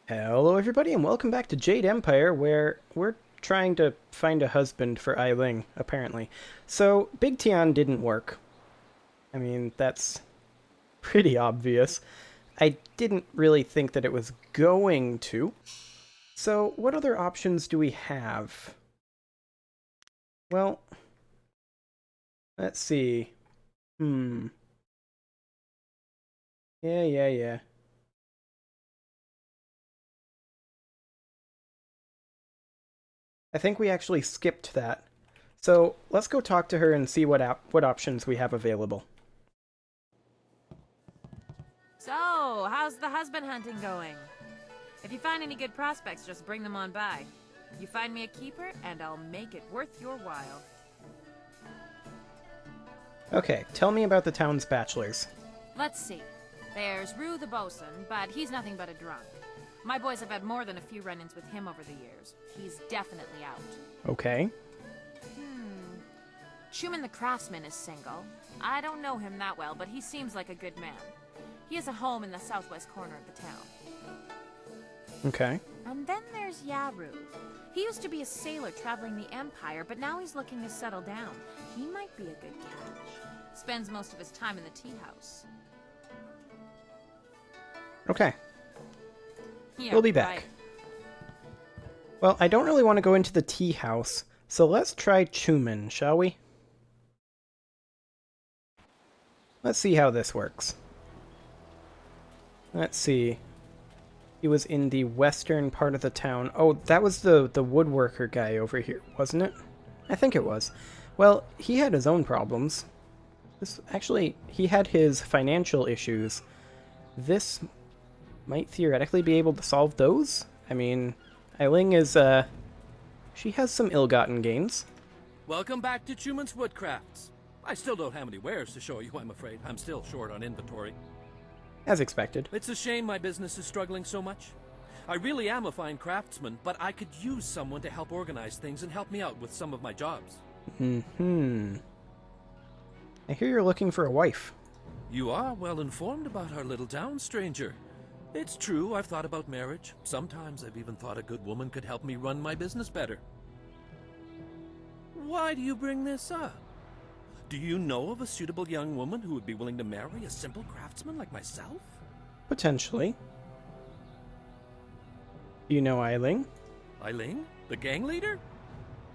Hello everybody and welcome back to Jade Empire, where we're trying to find a husband for Ailing, apparently. So, Big Tian didn't work. I mean, that's pretty obvious. I didn't really think that it was going to. So, what other options do we have? Well, let's see. Yeah. I think we actually skipped that. So let's go talk to her and see what options we have available. So, how's the husband hunting going? If you find any good prospects, just bring them on by. You find me a keeper, and I'll make it worth your while. Okay, tell me about the town's bachelors. Let's see. There's Rue the bosun, but he's nothing but a drunk. My boys have had more than a few run-ins with him over the years. He's definitely out. Okay. Schumann the craftsman is single. I don't know him that well, but he seems like a good man. He has a home in the southwest corner of the town. Okay. And then there's Yaru. He used to be a sailor traveling the Empire, but now he's looking to settle down. He might be a good catch. Spends most of his time in the tea house. Okay. Yeah, We'll be back. right. Well, I don't really want to go into the tea house, so let's try Chuman, shall we? Let's see how this works. Let's see. He was in the western part of the town. Oh, that was the woodworker guy over here, wasn't it? I think it was. Well, he had his own problems. He had his financial issues. This might theoretically be able to solve those. I mean, Ailing is, she has some ill-gotten gains. Welcome back to Chuman's Woodcrafts. I still don't have any wares to show you, I'm afraid. I'm still short on inventory. As expected. It's a shame my business is struggling so much. I really am a fine craftsman, but I could use someone to help organize things and help me out with some of my jobs. I hear you're looking for a wife. You are well informed about our little town, stranger. It's true, I've thought about marriage. Sometimes I've even thought a good woman could help me run my business better. Why do you bring this up? Do you know of a suitable young woman who would be willing to marry a simple craftsman like myself? Potentially. Do you know Ailing? Ailing? The gang leader?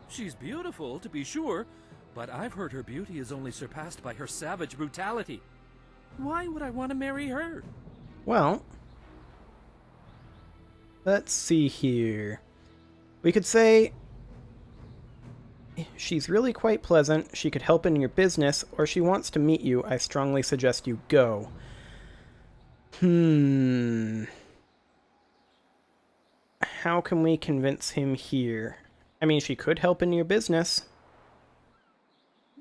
She's beautiful, to be sure, but I've heard her beauty is only surpassed by her savage brutality. Why would I want to marry her? Well, let's see here. We could say she's really quite pleasant, she could help in your business, or she wants to meet you. I strongly suggest you go. How can we convince him here? I mean, she could help in your business.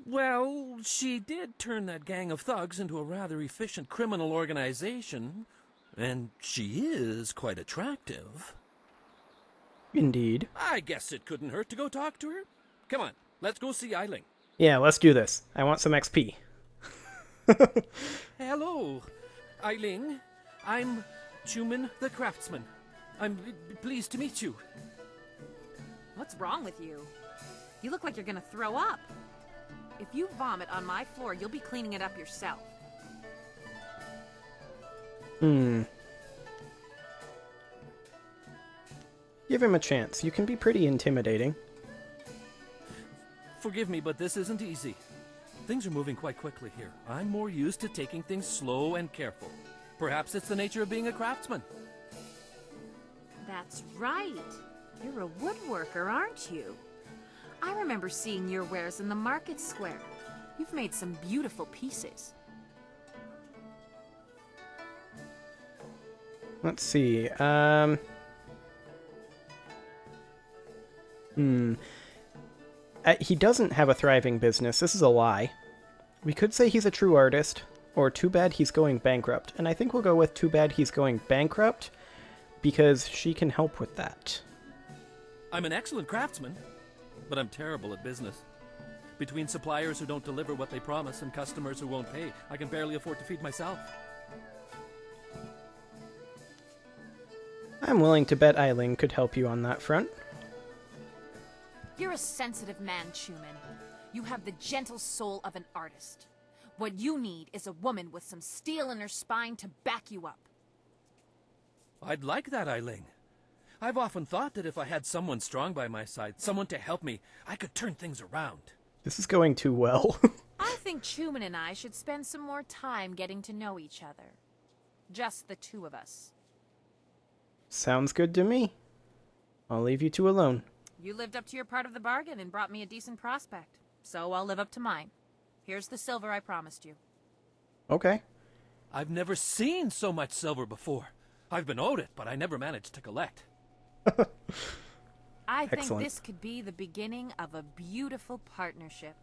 Well, she did turn that gang of thugs into a rather efficient criminal organization, and she is quite attractive. Indeed. I guess it couldn't hurt to go talk to her. Come on, let's go see Ailing. Yeah, let's do this. I want some XP. Hello, Ailing. I'm Chuman the craftsman. I'm pleased to meet you. What's wrong with you? You look like you're gonna throw up. If you vomit on my floor, you'll be cleaning it up yourself. Give him a chance. You can be pretty intimidating. Forgive me, but this isn't easy. Things are moving quite quickly here. I'm more used to taking things slow and careful. Perhaps it's the nature of being a craftsman. That's right. You're a woodworker, aren't you? I remember seeing your wares in the market square. You've made some beautiful pieces. Let's see. He doesn't have a thriving business. This is a lie. We could say he's a true artist, or too bad he's going bankrupt. And I think we'll go with too bad he's going bankrupt, because she can help with that. I'm an excellent craftsman, but I'm terrible at business. Between suppliers who don't deliver what they promise and customers who won't pay, I can barely afford to feed myself. I'm willing to bet Eiling could help you on that front. You're a sensitive man, Chuman. You have the gentle soul of an artist. What you need is a woman with some steel in her spine to back you up. I'd like that, Eiling. I've often thought that if I had someone strong by my side, someone to help me, I could turn things around. This is going too well. I think Chuman and I should spend some more time getting to know each other. Just the two of us. Sounds good to me. I'll leave you two alone. You lived up to your part of the bargain and brought me a decent prospect. So I'll live up to mine. Here's the silver I promised you. Okay. I've never seen so much silver before. I've been owed it, but I never managed to collect. I think Excellent. this could be the beginning of a beautiful partnership.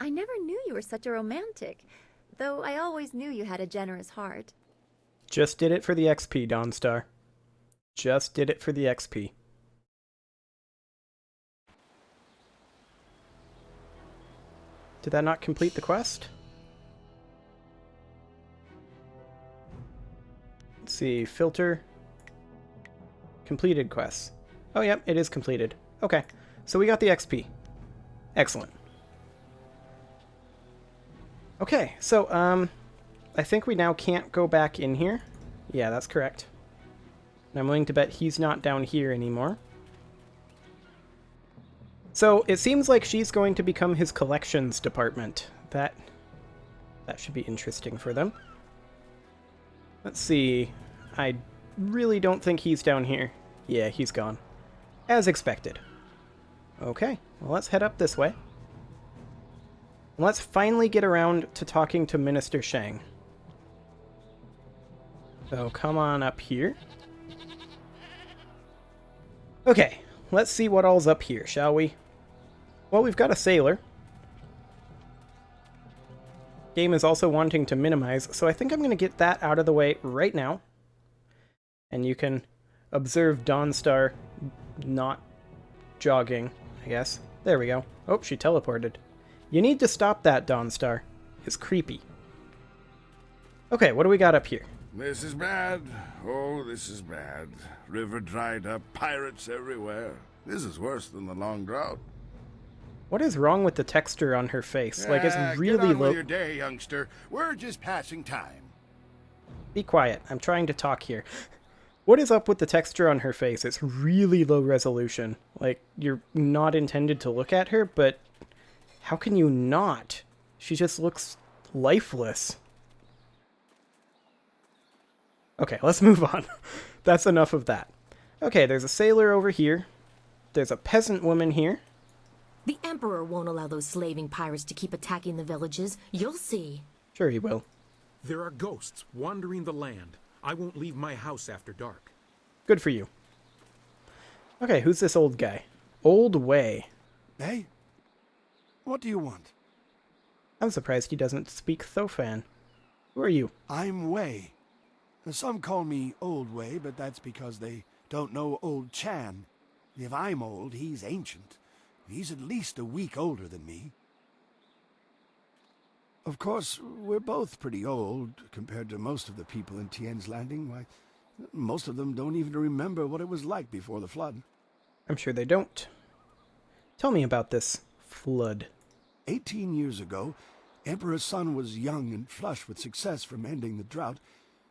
I never knew you were such a romantic, though I always knew you had a generous heart. Just did it for the XP, Dawnstar. Just did it for the XP. Did that not complete the quest? Let's see, filter. Completed quests. Oh, yep, it is completed. Okay, so we got the XP. Excellent. Okay, so, I think we now can't go back in here. Yeah, that's correct. And I'm willing to bet he's not down here anymore. So, it seems like she's going to become his collections department. That should be interesting for them. Let's see. I really don't think he's down here. Yeah, he's gone. As expected. Okay, well, let's head up this way. Let's finally get around to talking to Minister Shang. So come on up here. Okay, let's see what all's up here, shall we? Well, we've got a sailor. Game is also wanting to minimize, so I think I'm going to get that out of the way right now. And you can observe Dawnstar not jogging, I guess. There we go. Oh, she teleported. You need to stop that, Dawnstar. It's creepy. Okay, what do we got up here? This is bad. Oh, this is bad. River dried up, pirates everywhere. This is worse than the long drought. What is wrong with the texture on her face? Like, it's Get really on low. with your day, youngster. We're just passing time. Be quiet. I'm trying to talk here. What is up with the texture on her face? It's really low resolution. Like, you're not intended to look at her, but how can you not? She just looks lifeless. Okay, let's move on. That's enough of that. Okay, there's a sailor over here. There's a peasant woman here. The Emperor won't allow those slaving pirates to keep attacking the villages. You'll see. Sure he will. There are ghosts wandering the land. I won't leave my house after dark. Good for you. Okay, who's this old guy? Old Way. Hey? What do you want? I'm surprised he doesn't speak Thofan. Who are you? I'm Wei. Some call me Old Wei, but that's because they don't know Old Chan. If I'm old, he's ancient. He's at least a week older than me. Of course, we're both pretty old compared to most of the people in Tien's Landing. Why, most of them don't even remember what it was like before the flood. I'm sure they don't. Tell me about this flood. 18 years ago, Emperor Sun was young and flush with success from ending the drought.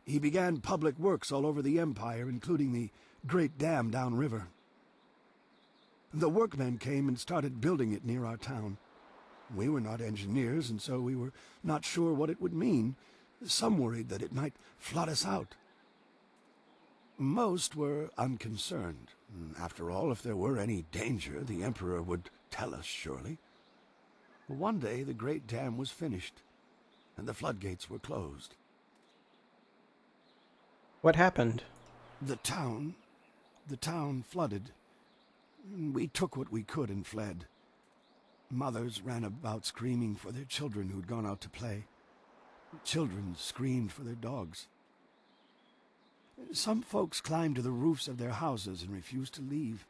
He began public works all over the empire, including the great dam downriver. The workmen came and started building it near our town. We were not engineers, and so we were not sure what it would mean. Some worried that it might flood us out. Most were unconcerned. After all, if there were any danger, the Emperor would tell us, surely. One day, the great dam was finished, and the floodgates were closed. What happened? The town flooded. We took what we could and fled. Mothers ran about screaming for their children who'd gone out to play. Children screamed for their dogs. Some folks climbed to the roofs of their houses and refused to leave.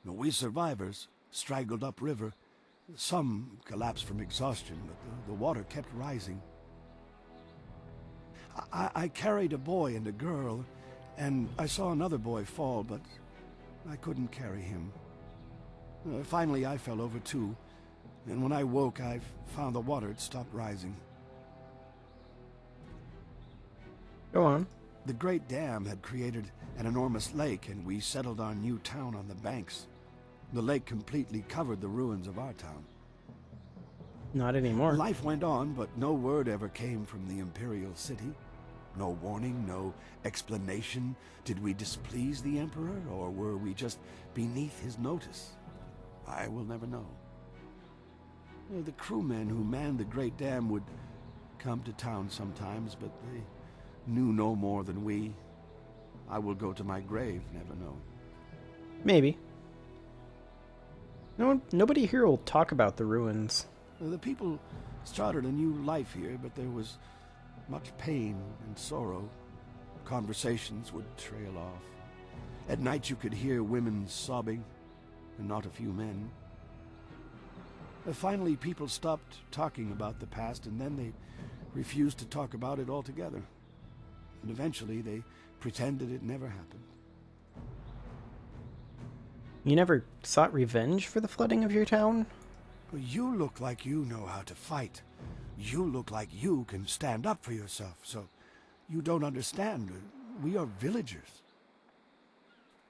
We survivors straggled upriver. Some collapsed from exhaustion, but the water kept rising. I carried a boy and a girl, And I saw another boy fall, but I couldn't carry him. Finally, I fell over too, and when I woke, I found the water had stopped rising. Go on. The Great Dam had created an enormous lake, and we settled our new town on the banks. The lake completely covered the ruins of our town. Not anymore. Life went on, but no word ever came from the Imperial City. No warning, no explanation. Did we displease the Emperor, or were we just beneath his notice? I will never know. The crewmen who manned the Great Dam would come to town sometimes, but they knew no more than we. I will go to my grave, never know. Maybe. Nobody here will talk about the ruins. The people started a new life here, but there was much pain and sorrow. Conversations would trail off. At night you could hear women sobbing, and not a few men. Finally, people stopped talking about the past, and then they refused to talk about it altogether. And eventually they pretended it never happened. You never sought revenge for the flooding of your town? You look like you know how to fight. You look like you can stand up for yourself, so you don't understand. We are villagers.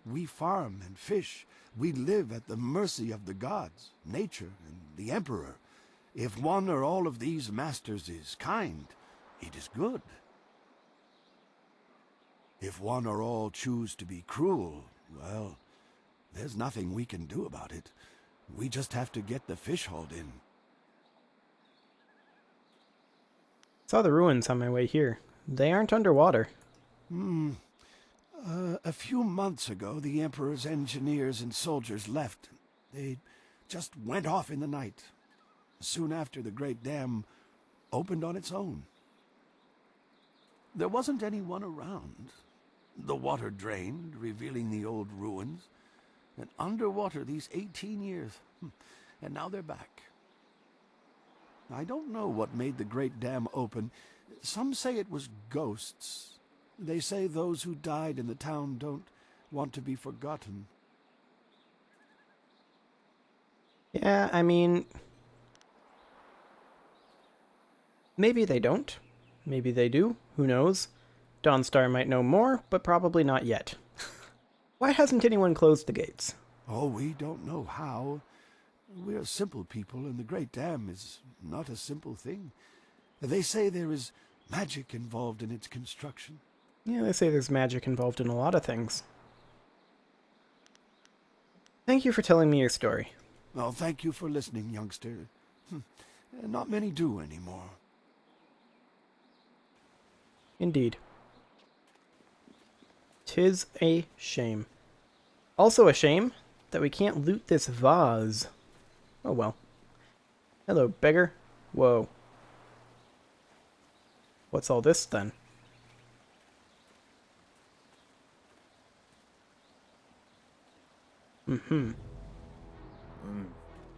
We farm and fish. We live at the mercy of the gods, nature, and the Emperor. If one or all of these masters is kind, it is good. If one or all choose to be cruel, well, there's nothing we can do about it. We just have to get the fish hauled in. Saw the ruins on my way here. They aren't underwater. A few months ago, the Emperor's engineers and soldiers left. They just went off in the night. Soon after, the Great Dam opened on its own. There wasn't anyone around. The water drained, revealing the old ruins. And underwater these 18 years. And now they're back. I don't know what made the Great Dam open. Some say it was ghosts. They say those who died in the town don't want to be forgotten. Yeah, I mean... maybe they don't. Maybe they do. Who knows? Dawnstar might know more, but probably not yet. Why hasn't anyone closed the gates? Oh, we don't know how. We're simple people, and the Great Dam is not a simple thing. They say there is magic involved in its construction. Yeah, they say there's magic involved in a lot of things. Thank you for telling me your story. Well, thank you for listening, youngster. Not many do anymore. Indeed. 'Tis a shame. Also a shame that we can't loot this vase. Oh well. Hello, beggar. Whoa. What's all this then?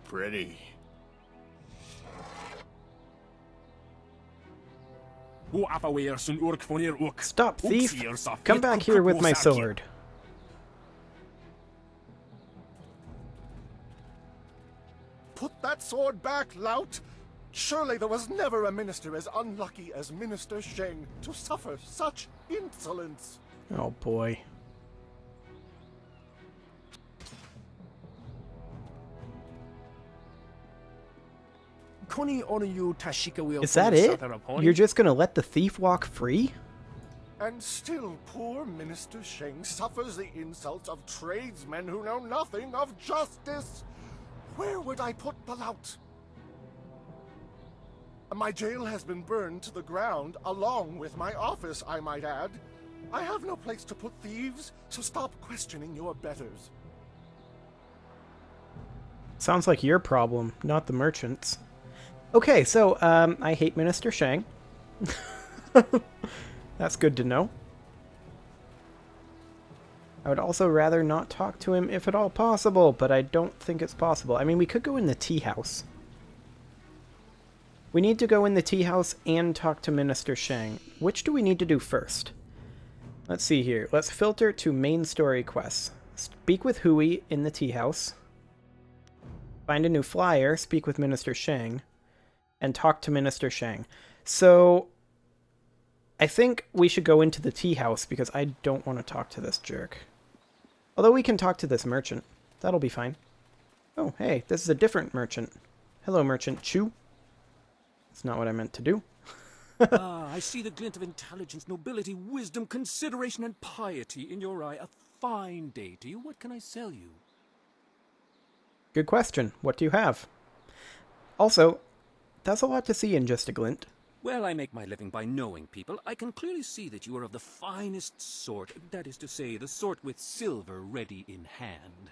Pretty. Stop, thief! Come back here with my sword. Put that sword back, lout! Surely there was never a minister as unlucky as Minister Sheng to suffer such insolence. Oh boy. Is that it? You're just gonna let the thief walk free? And still poor Minister Sheng suffers the insults of tradesmen who know nothing of justice. Where would I put the lout? My jail has been burned to the ground, along with my office, I might add. I have no place to put thieves, so stop questioning your betters. Sounds like your problem, not the merchant's. Okay, so, I hate Minister Shang. That's good to know. I would also rather not talk to him if at all possible, but I don't think it's possible. I mean, we could go in the tea house. We need to go in the tea house and talk to Minister Shang. Which do we need to do first? Let's see here. Let's filter to main story quests. Speak with Hui in the tea house. Find a new flyer, speak with Minister Shang, and talk to Minister Shang. So, I think we should go into the tea house because I don't want to talk to this jerk. Although we can talk to this merchant. That'll be fine. Oh, hey, this is a different merchant. Hello, Merchant Chu. That's not what I meant to do. I see the glint of intelligence, nobility, wisdom, consideration, and piety in your eye. A fine day to you. What can I sell you? Good question. What do you have? Also, that's a lot to see in just a glint. Well, I make my living by knowing people. I can clearly see that you are of the finest sort. That is to say, the sort with silver ready in hand.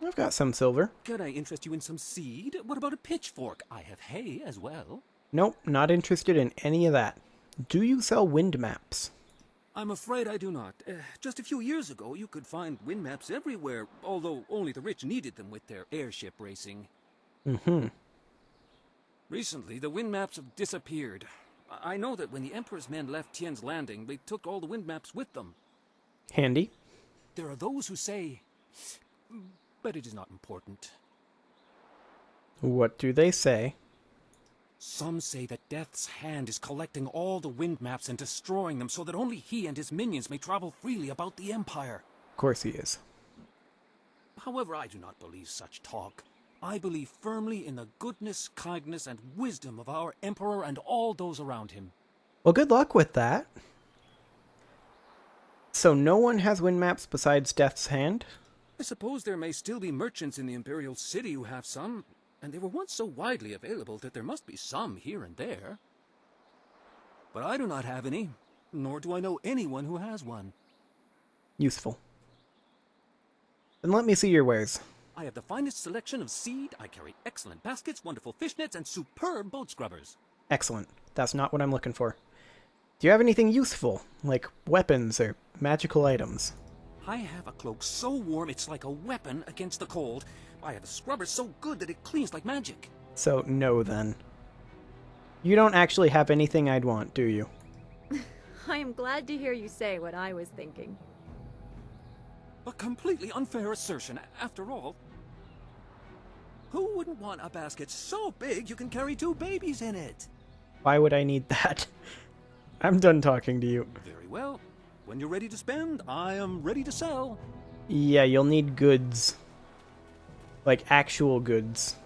I've got some silver. Can I interest you in some seed? What about a pitchfork? I have hay as well. Nope, not interested in any of that. Do you sell wind maps? I'm afraid I do not. Just a few years ago, you could find wind maps everywhere, although only the rich needed them with their airship racing. Mm-hmm. Recently, the wind maps have disappeared. I know that when the Emperor's men left Tian's Landing, they took all the wind maps with them. Handy. There are those who say... but it is not important. What do they say? Some say that Death's Hand is collecting all the wind maps and destroying them so that only he and his minions may travel freely about the Empire. Of course he is. However, I do not believe such talk. I believe firmly in the goodness, kindness, and wisdom of our Emperor and all those around him. Well, good luck with that. So no one has wind maps besides Death's Hand? I suppose there may still be merchants in the Imperial City who have some, and they were once so widely available that there must be some here and there. But I do not have any, nor do I know anyone who has one. Useful. Then let me see your wares. I have the finest selection of seed, I carry excellent baskets, wonderful fishnets, and superb boat scrubbers. Excellent. That's not what I'm looking for. Do you have anything useful, like weapons or magical items? I have a cloak so warm it's like a weapon against the cold. I have a scrubber so good that it cleans like magic. So, no then. You don't actually have anything I'd want, do you? I am glad to hear you say what I was thinking. A completely unfair assertion. After all, who wouldn't want a basket so big you can carry 2 babies in it? Why would I need that? I'm done talking to you. Very well. When you're ready to spend, I am ready to sell. Yeah, you'll need goods. Like actual goods.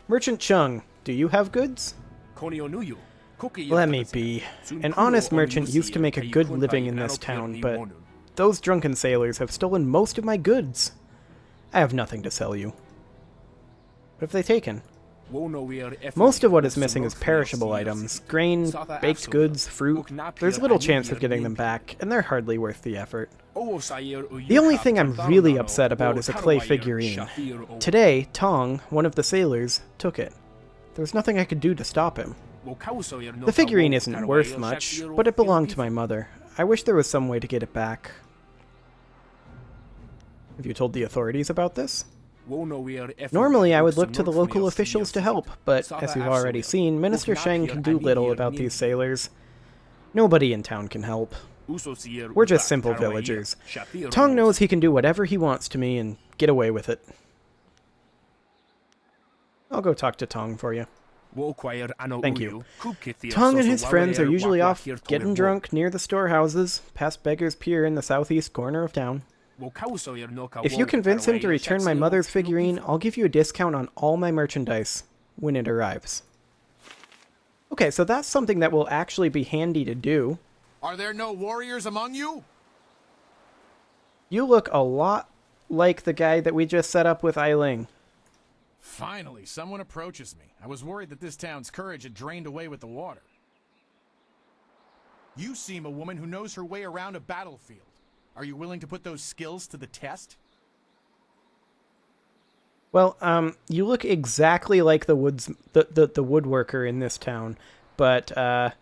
Merchant Chung, do you have goods? Let me be. An honest merchant used to make a good living in this town, but those drunken sailors have stolen most of my goods. I have nothing to sell you. What have they taken? Most of what is missing is perishable items. Grain, baked goods, fruit. There's little chance of getting them back, and they're hardly worth the effort. The only thing I'm really upset about is a clay figurine. Today, Tong, one of the sailors, took it. There was nothing I could do to stop him. The figurine isn't worth much, but it belonged to my mother. I wish there was some way to get it back. Have you told the authorities about this? Normally, I would look to the local officials to help, but as we've already seen, Minister Shang can do little about these sailors. Nobody in town can help. We're just simple villagers. Tong knows he can do whatever he wants to me and get away with it. I'll go talk to Tong for you. Thank you. Tong and his friends are usually off getting drunk near the storehouses, past Beggar's Pier in the southeast corner of town. If you convince him to return my mother's figurine, I'll give you a discount on all my merchandise when it arrives. Okay, so that's something that will actually be handy to do. Are there no warriors among you? You look a lot like the guy that we just set up with Eiling. Finally, someone approaches me. I was worried that this town's courage had drained away with the water. You seem a woman who knows her way around a battlefield. Are you willing to put those skills to the test? Well, you look exactly like the woodworker in this town, but,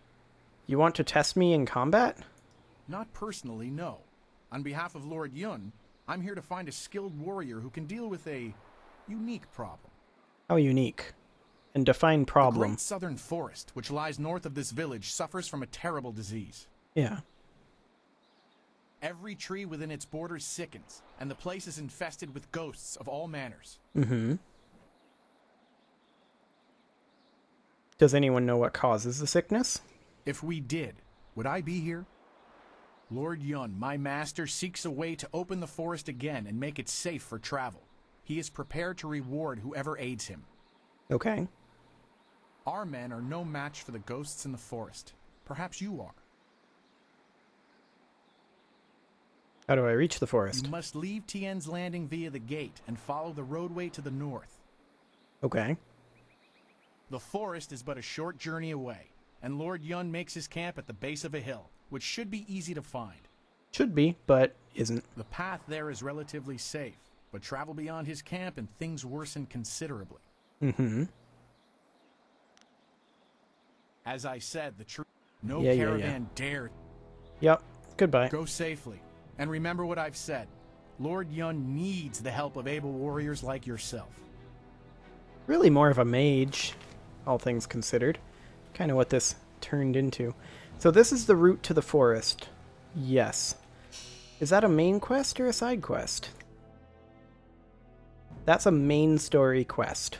you want to test me in combat? Not personally, no. On behalf of Lord Yun, I'm here to find a skilled warrior who can deal with a unique problem. How unique? And define problem. The great southern forest, which lies north of this village, suffers from a terrible disease. Yeah. Every tree within its borders sickens, and the place is infested with ghosts of all manners. Mm-hmm. Does anyone know what causes the sickness? If we did, would I be here? Lord Yun, my master, seeks a way to open the forest again and make it safe for travel. He is prepared to reward whoever aids him. Okay. Our men are no match for the ghosts in the forest. Perhaps you are. How do I reach the forest? You must leave Tien's Landing via the gate and follow the roadway to the north. Okay. The forest is but a short journey away, and Lord Yun makes his camp at the base of a hill, which should be easy to find. Should be, but isn't. The path there is relatively safe, but travel beyond his camp and things worsen considerably. Mm-hmm. As I said, no caravan dare. Yep. Goodbye. Go safely. And remember what I've said. Lord Yun needs the help of able warriors like yourself. Really more of a mage, all things considered. Kind of what this turned into. So this is the route to the forest. Yes. Is that a main quest or a side quest? That's a main story quest.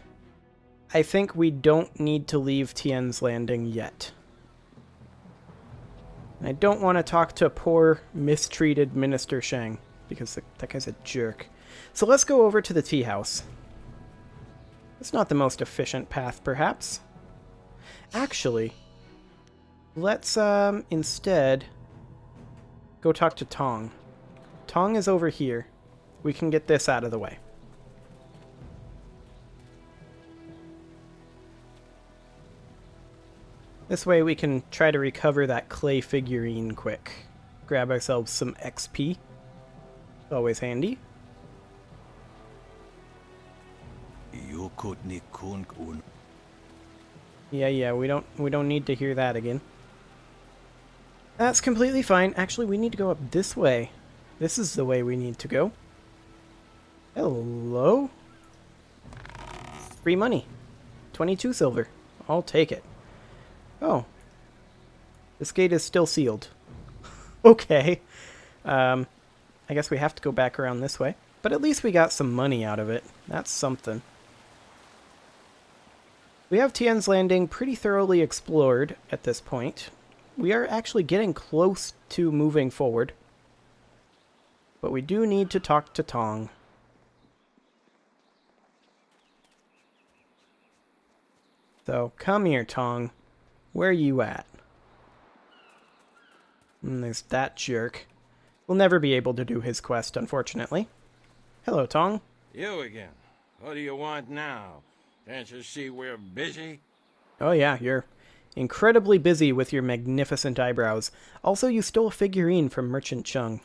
I think we don't need to leave Tien's Landing yet. And I don't want to talk to poor, mistreated Minister Shang, because that guy's a jerk. So let's go over to the tea house. It's not the most efficient path, perhaps. Actually, let's instead go talk to Tong. Tong is over here. We can get this out of the way. This way we can try to recover that clay figurine quick. Grab ourselves some XP. Always handy. Yeah, we don't need to hear that again. That's completely fine. Actually, we need to go up this way. This is the way we need to go. Hello? Free money. 22 silver. I'll take it. Oh. This gate is still sealed. Okay. I guess we have to go back around this way. But at least we got some money out of it. That's something. We have Tien's Landing pretty thoroughly explored at this point. We are actually getting close to moving forward. But we do need to talk to Tong. So, come here, Tong. Where are you at? There's that jerk. We'll never be able to do his quest, unfortunately. Hello, Tong. You again. What do you want now? Can't you see we're busy? Oh yeah, you're incredibly busy with your magnificent eyebrows. Also, you stole a figurine from Merchant Chung.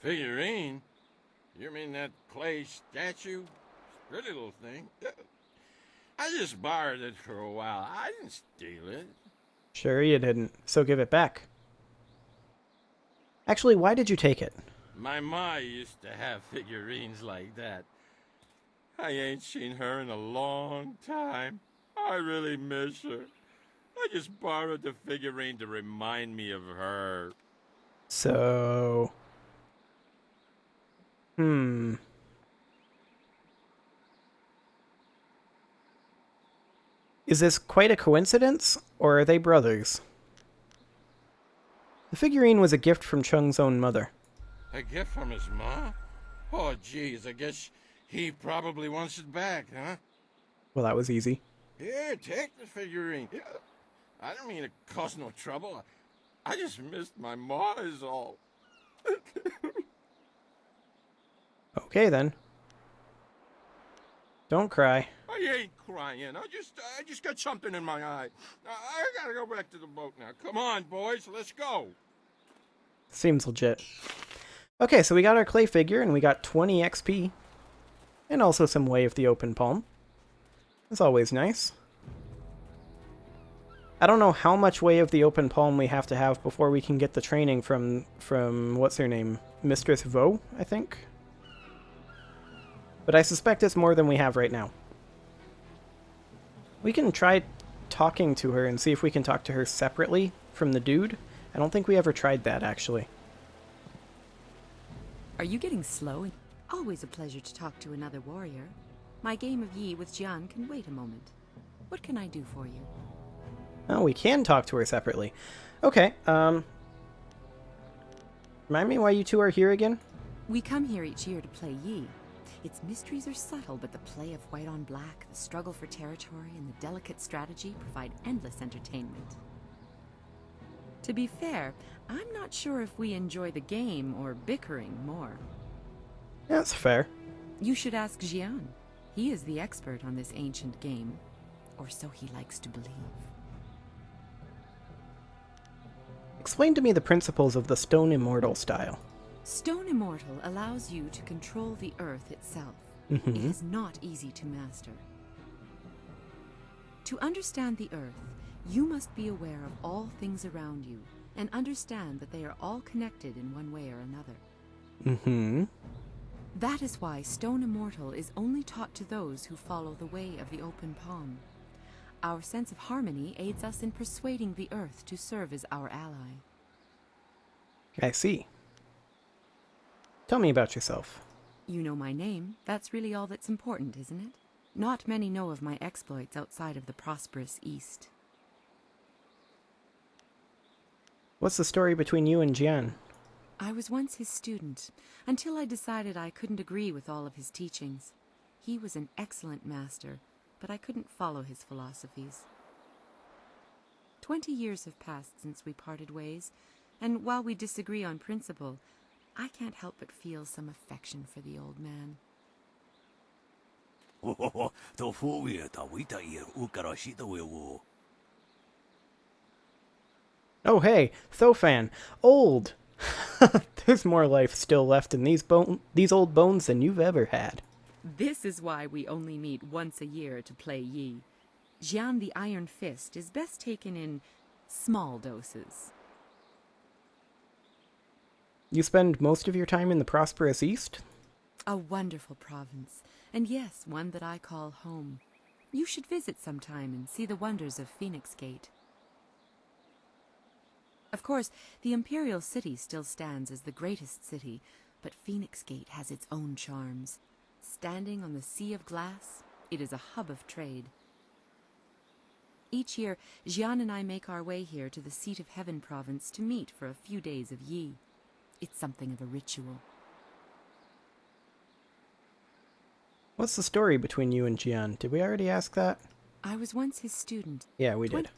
Figurine? You mean that clay statue? Pretty little thing. I just borrowed it for a while. I didn't steal it. Sure you didn't, so give it back. Actually, why did you take it? My ma used to have figurines like that. I ain't seen her in a long time. I really miss her. I just borrowed the figurine to remind me of her. So... Is this quite a coincidence, or are they brothers? The figurine was a gift from Chung's own mother. A gift from his ma? Oh, geez, I guess he probably wants it back, huh? Well, that was easy. Here, take the figurine. Yeah, I didn't mean to cause no trouble. I just missed my ma is all. Okay, then. Don't cry. I ain't crying. I just got something in my eye. I gotta go back to the boat now. Come on, boys, let's go. Seems legit. Okay, so we got our clay figure, and we got 20 XP. And also some Way of the Open Palm. That's always nice. I don't know how much Way of the Open Palm we have to have before we can get the training from what's her name? Mistress Vo, I think? But I suspect it's more than we have right now. We can try talking to her and see if we can talk to her separately from the dude. I don't think we ever tried that, actually. Are you getting slow? Always a pleasure to talk to another warrior. My game of Yi with Jian can wait a moment. What can I do for you? Oh, we can talk to her separately. Okay, remind me why you two are here again? We come here each year to play Yi. Its mysteries are subtle, but the play of white on black, the struggle for territory, and the delicate strategy provide endless entertainment. To be fair, I'm not sure if we enjoy the game or bickering more. That's fair. You should ask Jian. He is the expert on this ancient game, or so he likes to believe. Explain to me the principles of the Stone Immortal style. Stone Immortal allows you to control the earth itself. Mm-hmm. It is not easy to master. To understand the earth, you must be aware of all things around you and understand that they are all connected in one way or another. Mm-hmm. That is why Stone Immortal is only taught to those who follow the way of the open palm. Our sense of harmony aids us in persuading the earth to serve as our ally. I see. Tell me about yourself. You know my name. That's really all that's important, isn't it? Not many know of my exploits outside of the prosperous East. What's the story between you and Jian? I was once his student, until I decided I couldn't agree with all of his teachings. He was an excellent master, but I couldn't follow his philosophies. 20 years have passed since we parted ways, and while we disagree on principle, I can't help but feel some affection for the old man. Oh hey, Thofan. Old! There's more life still left in these old bones than you've ever had. This is why we only meet once a year to play Yi. Jian the Iron Fist is best taken in small doses. You spend most of your time in the prosperous East? A wonderful province, and yes, one that I call home. You should visit sometime and see the wonders of Phoenix Gate. Of course, the Imperial City still stands as the greatest city, but Phoenix Gate has its own charms. Standing on the sea of glass, it is a hub of trade. Each year, Jian and I make our way here to the Seat of Heaven province to meet for a few days of Yi. It's something of a ritual. What's the story between you and Jian? Did we already ask that? I was once his student. Yeah, we did.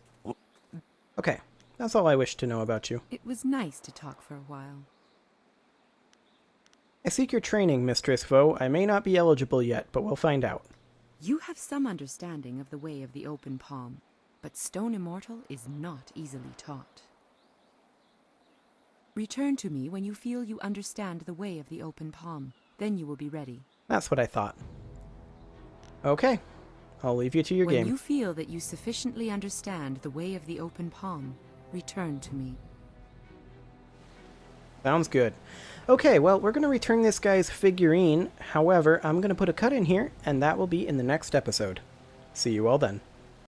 Okay, that's all I wish to know about you. It was nice to talk for a while. I seek your training, Mistress Vo. I may not be eligible yet, but we'll find out. You have some understanding of the way of the open palm, but Stone Immortal is not easily taught. Return to me when you feel you understand the way of the open palm. Then you will be ready. That's what I thought. Okay, I'll leave you to your game. When you feel that you sufficiently understand the way of the open palm, return to me. Sounds good. Okay, well, we're going to return this guy's figurine. However, I'm going to put a cut in here, and that will be in the next episode. See you all then.